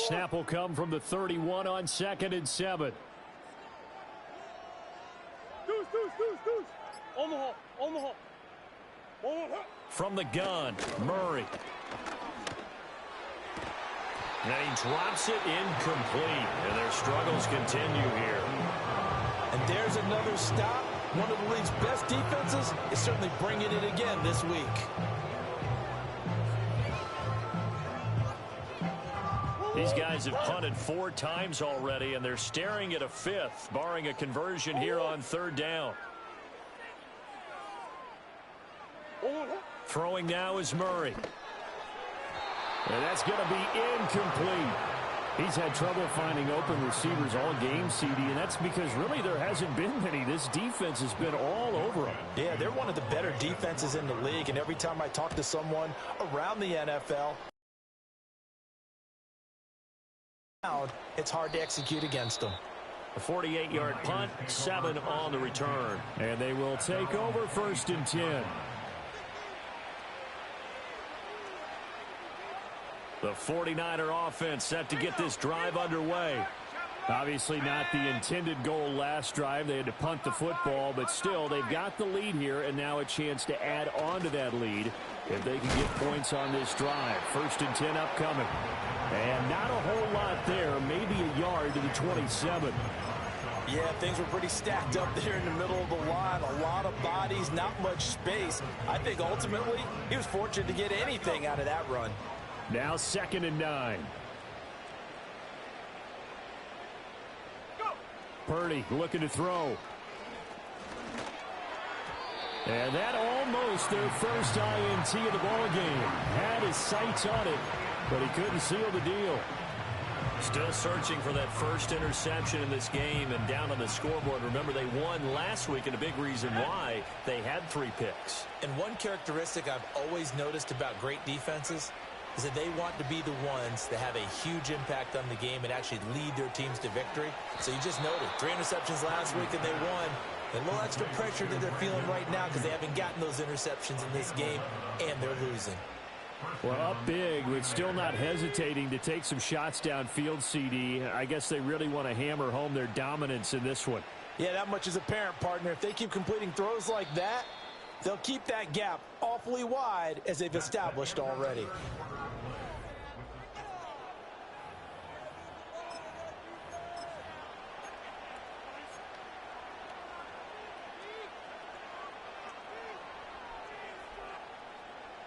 Snap will come from the 31 on 2nd and 7. From the gun, Murray. And he drops it incomplete. And their struggles continue here. And there's another stop. One of the league's best defenses is certainly bringing it again this week. These guys have punted 4 times already, and they're staring at a 5th, barring a conversion here on 3rd down. Throwing now is Murray. And that's going to be incomplete. He's had trouble finding open receivers all game, CD, and that's because really there hasn't been many. This defense has been all over them. Yeah, they're one of the better defenses in the league, and every time I talk to someone around the NFL, it's hard to execute against them. A 48-yard punt, 7 on the return. And they will take over 1st and 10. The 49er offense set to get this drive underway. Obviously not the intended goal last drive. They had to punt the football, but still they've got the lead here, and now a chance to add on to that lead if they can get points on this drive. 1st and 10 upcoming. And not a whole lot there, maybe a yard to the 27. Yeah, things were pretty stacked up there in the middle of the line. A lot of bodies, not much space. I think ultimately he was fortunate to get anything out of that run. Now 2nd and 9. Purdy looking to throw. And that almost their first INT of the ball game. Had his sights on it, but he couldn't seal the deal. Still searching for that first interception in this game and down on the scoreboard. Remember, they won last week, and a big reason why they had 3 picks. And one characteristic I've always noticed about great defenses is that they want to be the ones that have a huge impact on the game and actually lead their teams to victory. So you just noted 3 interceptions last week and they won. A little extra pressure that they're feeling right now because they haven't gotten those interceptions in this game, and they're losing. Well, up big, but still not hesitating to take some shots downfield, CD. I guess they really want to hammer home their dominance in this one. Yeah, that much is apparent, partner. If they keep completing throws like that, they'll keep that gap awfully wide as they've established already.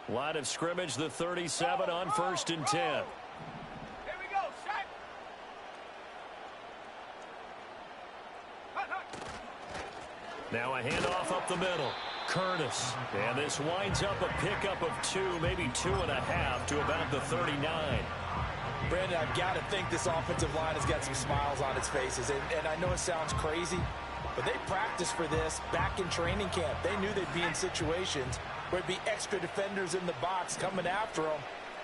Line of scrimmage, the 37 on 1st and 10. Here we go, Shaq. Now a handoff up the middle. Curtis. And this winds up a pickup of 2, maybe 2.5 to about the 39. Brandon, I've got to think this offensive line has got some smiles on its faces. And I know it sounds crazy, but they practiced for this back in training camp. They knew they'd be in situations where it'd be extra defenders in the box coming after them,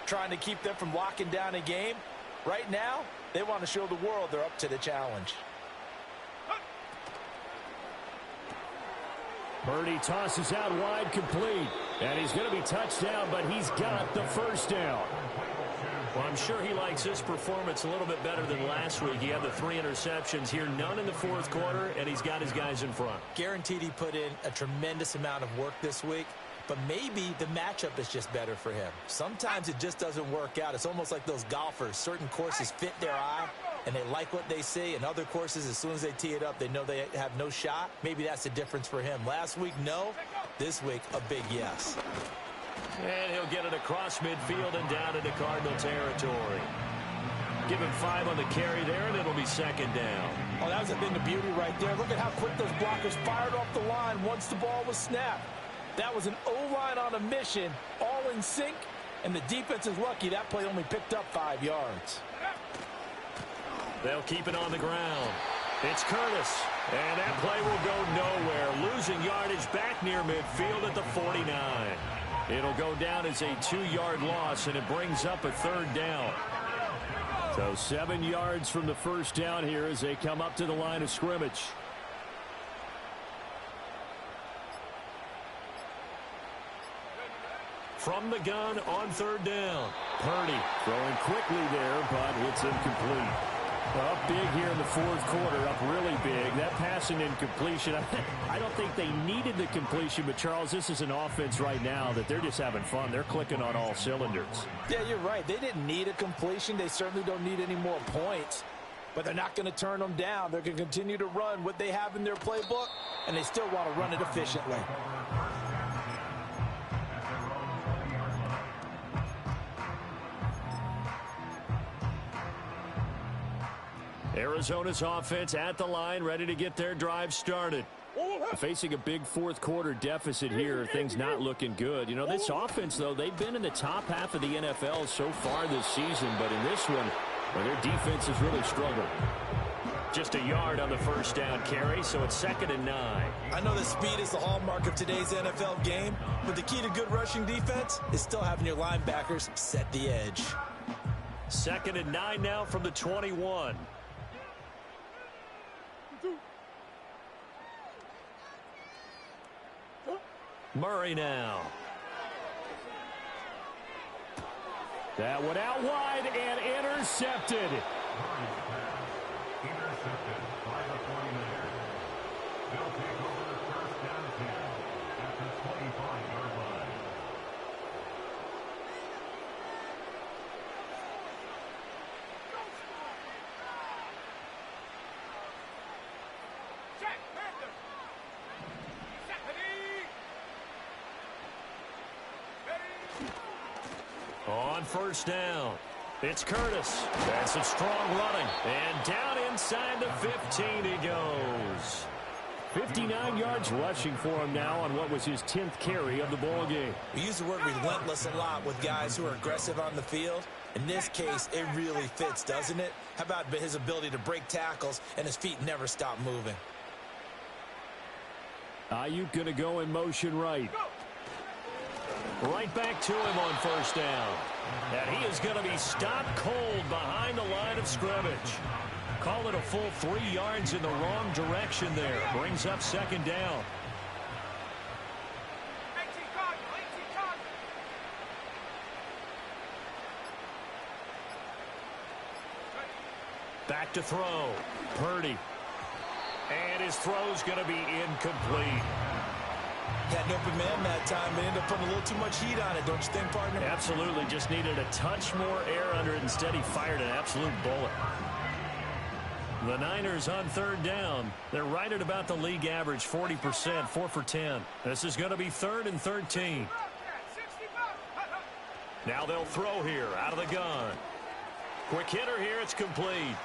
trying to keep them from locking down a game. Right now, they want to show the world they're up to the challenge. Purdy tosses out wide, complete. And he's going to be touched down, but he's got the first down. Well, I'm sure he likes his performance a little bit better than last week. He had the 3 interceptions here, none in the 4th quarter, and he's got his guys in front. Guaranteed he put in a tremendous amount of work this week, but maybe the matchup is just better for him. Sometimes it just doesn't work out. It's almost like those golfers. Certain courses fit their eye, and they like what they see. And other courses, as soon as they tee it up, they know they have no shot. Maybe that's the difference for him. Last week, no. This week, a big yes. And he'll get it across midfield and down into Cardinal territory. Give him 5 on the carry there, and it'll be 2nd down. Oh, that was a thing of beauty right there. Look at how quick those blockers fired off the line once the ball was snapped. That was an O-line on a mission, all in sync, and the defense is lucky that play only picked up 5 yards. They'll keep it on the ground. It's Curtis, and that play will go nowhere. Losing yardage back near midfield at the 49. It'll go down as a 2-yard loss, and it brings up a 3rd down. So 7 yards from the first down here as they come up to the line of scrimmage. from the gun on third down. Purdy throwing quickly there, but it's incomplete. Up big here in the fourth quarter, up really big. That passing incompletion, I don't think they needed the completion, but Charles, this is an offense right now that they're just having fun. They're clicking on all cylinders. Yeah, you're right. They didn't need a completion. They certainly don't need any more points, but they're not going to turn them down. They're going to continue to run what they have in their playbook, and they still want to run it efficiently. Arizona's offense at the line, ready to get their drive started. Facing a big fourth quarter deficit here, things not looking good. You know, this offense, though, they've been in the top half of the NFL so far this season, but in this one, well, their defense has really struggled. Just a yard on the first down carry, so it's 2nd and 9. I know that speed is the hallmark of today's NFL game, but the key to good rushing defense is still having your linebackers set the edge. 2nd and 9 now from the 21. Murray now. That one out wide and intercepted. Intercepted by the 49ers. They'll take over first down 10 at the 25-yard line. Check, Panther. On first down, it's Curtis. That's some strong running. And down inside the 15 he goes. 59 yards rushing for him now on what was his 10th carry of the ball game. We use the word relentless a lot with guys who are aggressive on the field. In this case, it really fits, doesn't it? How about his ability to break tackles and his feet never stop moving? Ayuk going to go in motion right. Right back to him on first down. And he is going to be stopped cold behind the line of scrimmage. Call it a full 3 yards in the wrong direction there. Brings up 2nd down. 18 Cardinal, 18 Cardinal. Back to throw. Purdy. And his throw's going to be incomplete. Had an open man that time, but ended up putting a little too much heat on it, don't you think, partner? Absolutely. Just needed a touch more air under it. Instead, he fired an absolute bullet. The Niners on third down. They're right at about the league average, 40%, 4 for 10. This is going to be 3rd and 13. Now they'll throw here out of the gun. Quick hitter here. It's complete.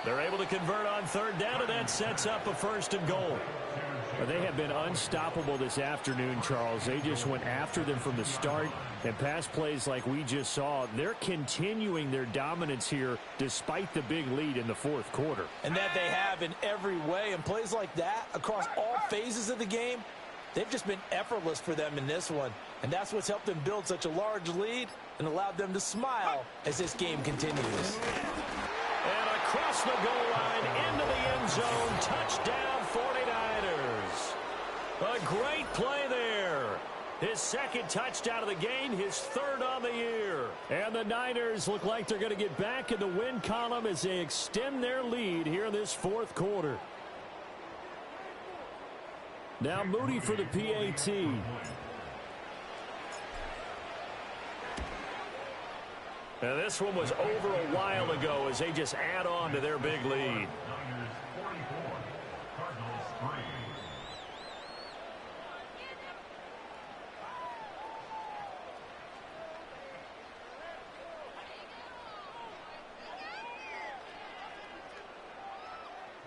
They're able to convert on third down, and that sets up a 1st and goal. Well, they have been unstoppable this afternoon, Charles. They just went after them from the start, and pass plays like we just saw. They're continuing their dominance here despite the big lead in the fourth quarter. And that they have in every way. And plays like that across all phases of the game, they've just been effortless for them in this one. And that's what's helped them build such a large lead and allowed them to smile as this game continues. And across the goal line into the end zone. Touchdown 49ers. A great play there. His 2nd touchdown of the game, his 3rd on the year. And the Niners look like they're going to get back in the win column as they extend their lead here in this fourth quarter. Now Moody for the PAT. Now this one was over a while ago as they just add on to their big lead. Niners 44, Cardinals 3.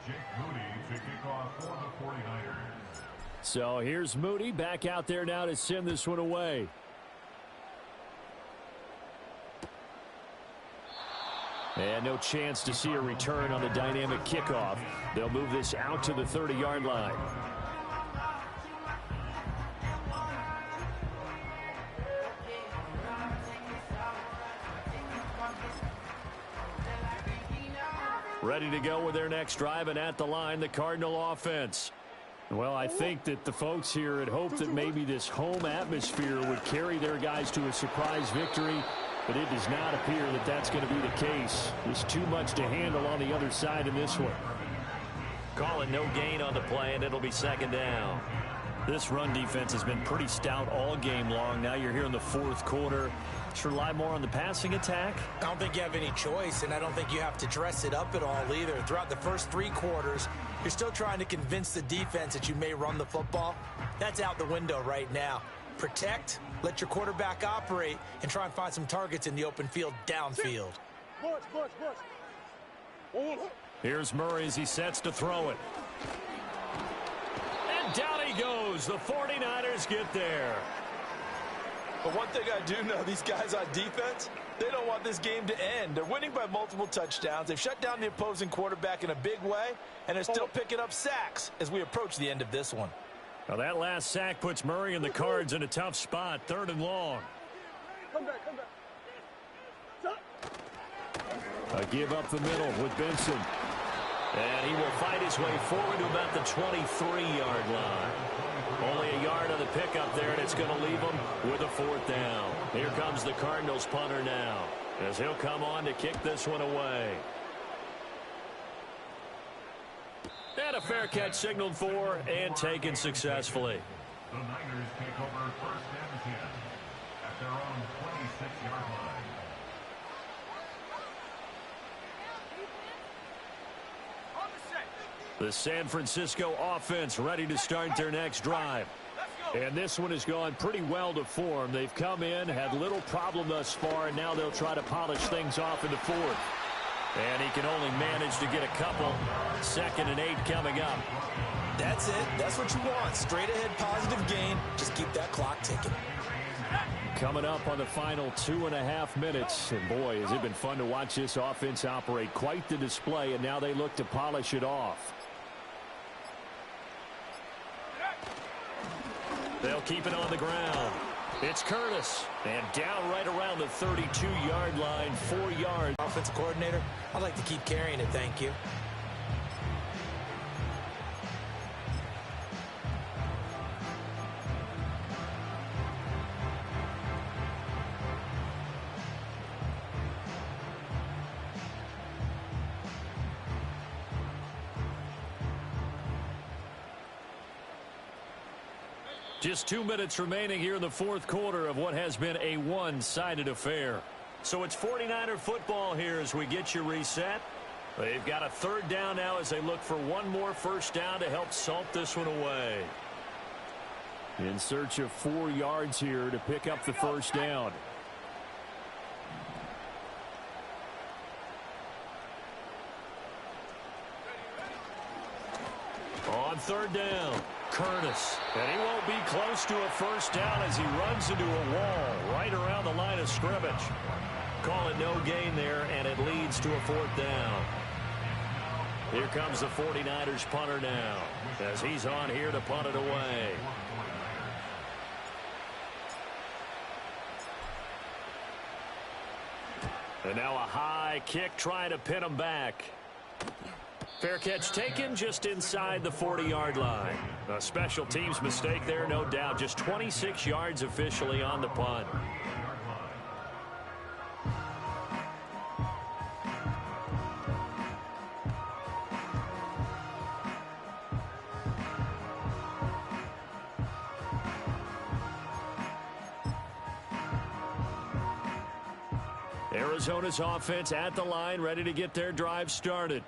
Jake Moody to kick off for the 49ers. So here's Moody back out there now to send this one away. And no chance to see a return on the dynamic kickoff. They'll move this out to the 30-yard line. Ready to go with their next drive, and at the line, the Cardinal offense. Well, I think that the folks here had hoped that maybe this home atmosphere would carry their guys to a surprise victory, but it does not appear that that's going to be the case. There's too much to handle on the other side in this one. Call it no gain on the play, and it'll be second down. This run defense has been pretty stout all game long. Now you're here in the fourth quarter. Should rely more on the passing attack? I don't think you have any choice, and I don't think you have to dress it up at all either. Throughout the first 3 quarters, you're still trying to convince the defense that you may run the football. That's out the window right now. Protect, let your quarterback operate, and try and find some targets in the open field downfield. Here's Murray as he sets to throw it. And down he goes. The 49ers get there. But one thing I do know, these guys on defense, they don't want this game to end. They're winning by multiple touchdowns. They've shut down the opposing quarterback in a big way, and they're still picking up sacks as we approach the end of this one. Now that last sack puts Murray and the Cards in a tough spot, 3rd and long. Come back. A give up the middle with Benson. And he will fight his way forward to about the 23-yard line. Only a yard on the pickup there, and it's going to leave him with a 4th down. Here comes the Cardinals punter now, as he'll come on to kick this one away. And a fair catch signaled for and taken successfully. The Niners take over 1st and 10 at their own 26-yard line. On the set. The San Francisco offense ready to start their next drive. Let's go. And this one has gone pretty well to form. They've come in, had little problem thus far, and now they'll try to polish things off in the 4th. And he can only manage to get a couple. 2nd and 8 coming up. That's it. That's what you want. Straight ahead positive gain. Just keep that clock ticking. Coming up on the final 2.5 minutes. And boy, has it been fun to watch this offense operate. Quite the display, and now they look to polish it off. They'll keep it on the ground. It's Curtis. And down right around the 32-yard line, 4 yards. Offensive coordinator, I'd like to keep carrying it, thank you. Just 2 minutes remaining here in the 4th quarter of what has been a one-sided affair. So it's 49er football here as we get you reset. They've got a 3rd down now as they look for one more 1st down to help salt this one away. In search of 4 yards here to pick up the 1st down. On 3rd down, Curtis. And he won't be close to a 1st down as he runs into a wall right around the line of scrimmage. Call it no gain there, and it leads to a 4th down. Here comes the 49ers punter now as he's on here to punt it away. And now a high kick trying to pin him back. Fair catch taken just inside the 40-yard line. A special teams mistake there, no doubt. Just 26 yards officially on the punt. Arizona's offense at the line, ready to get their drive started.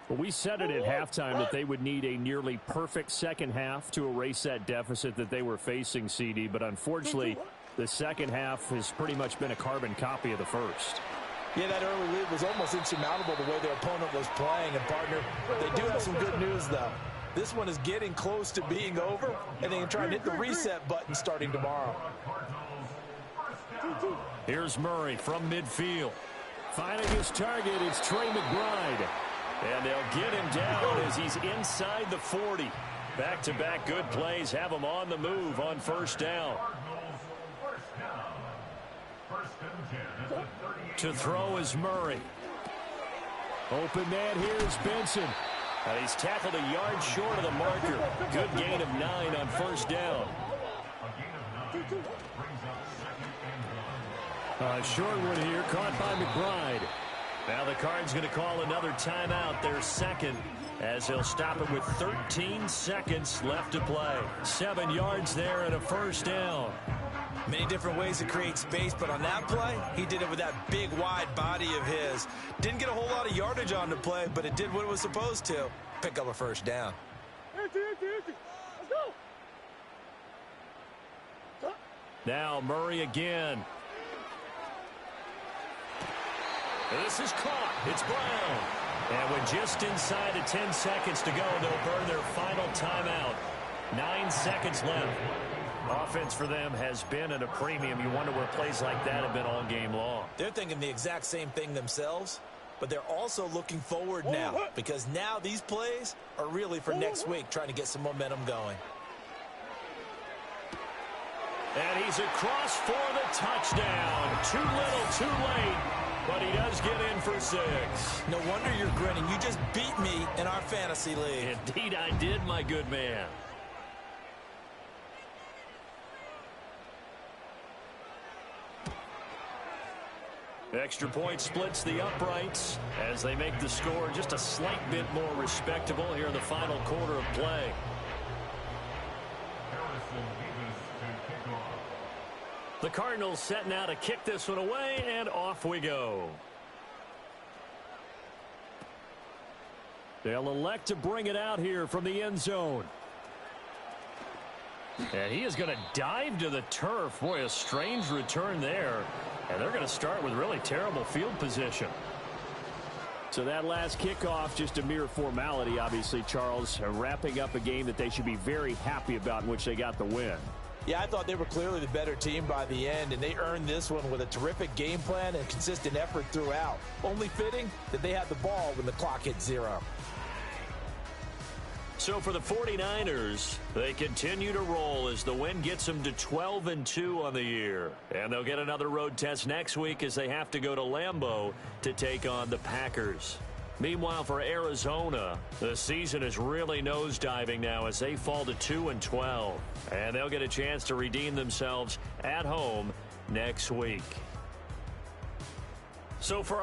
Well, we said it at halftime that they would need a nearly perfect second half to erase that deficit that they were facing, CD. But unfortunately, the second half has pretty much been a carbon copy of the first. Yeah, that early lead was almost insurmountable the way their opponent was playing. And, partner, they do have some good news, though. This one is getting close to being over, and they can try and hit the reset button starting tomorrow. Here's Murray from midfield. Finding his target, it's Trey McBride. And they'll get him down as he's inside the 40. Back-to-back good plays have him on the move on 1st down. To throw is Murray. Open man here is Benson. And he's tackled a yard short of the marker. Good gain of 9 on first down. Short one here, caught by McBride. Now the Cards going to call another timeout, their second, as he'll stop it with 13 seconds left to play. 7 yards there and a first down. Many different ways to create space, but on that play, he did it with that big, wide body of his. Didn't get a whole lot of yardage on the play, but it did what it was supposed to. Pick up a first down. Empty. Let's go. Now Murray again. This is caught. It's Brown. And with just inside of 10 seconds to go, they'll burn their final timeout. 9 seconds left. Offense for them has been at a premium. You wonder where plays like that have been all game long. They're thinking the exact same thing themselves, but they're also looking forward now, because now these plays are really for next week, trying to get some momentum going. And he's across for the touchdown. Too little, too late. But he does get in for 6. No wonder you're grinning. You just beat me in our fantasy league. Indeed I did, my good man. Extra point splits the uprights as they make the score just a slight bit more respectable here in the final quarter of play. The Cardinals setting out to kick this one away, and off we go. They'll elect to bring it out here from the end zone. And he is going to dive to the turf. Boy, a strange return there. And they're going to start with really terrible field position. So that last kickoff, just a mere formality, obviously, Charles, wrapping up a game that they should be very happy about, in which they got the win. Yeah, I thought they were clearly the better team by the end, and they earned this one with a terrific game plan and consistent effort throughout. Only fitting that they had the ball when the clock hit 0. So for the 49ers, they continue to roll as the win gets them to 12-2 on the year. And they'll get another road test next week as they have to go to Lambeau to take on the Packers. Meanwhile, for Arizona, the season is really nosediving now as they fall to 2-12. And they'll get a chance to redeem themselves at home next week. So for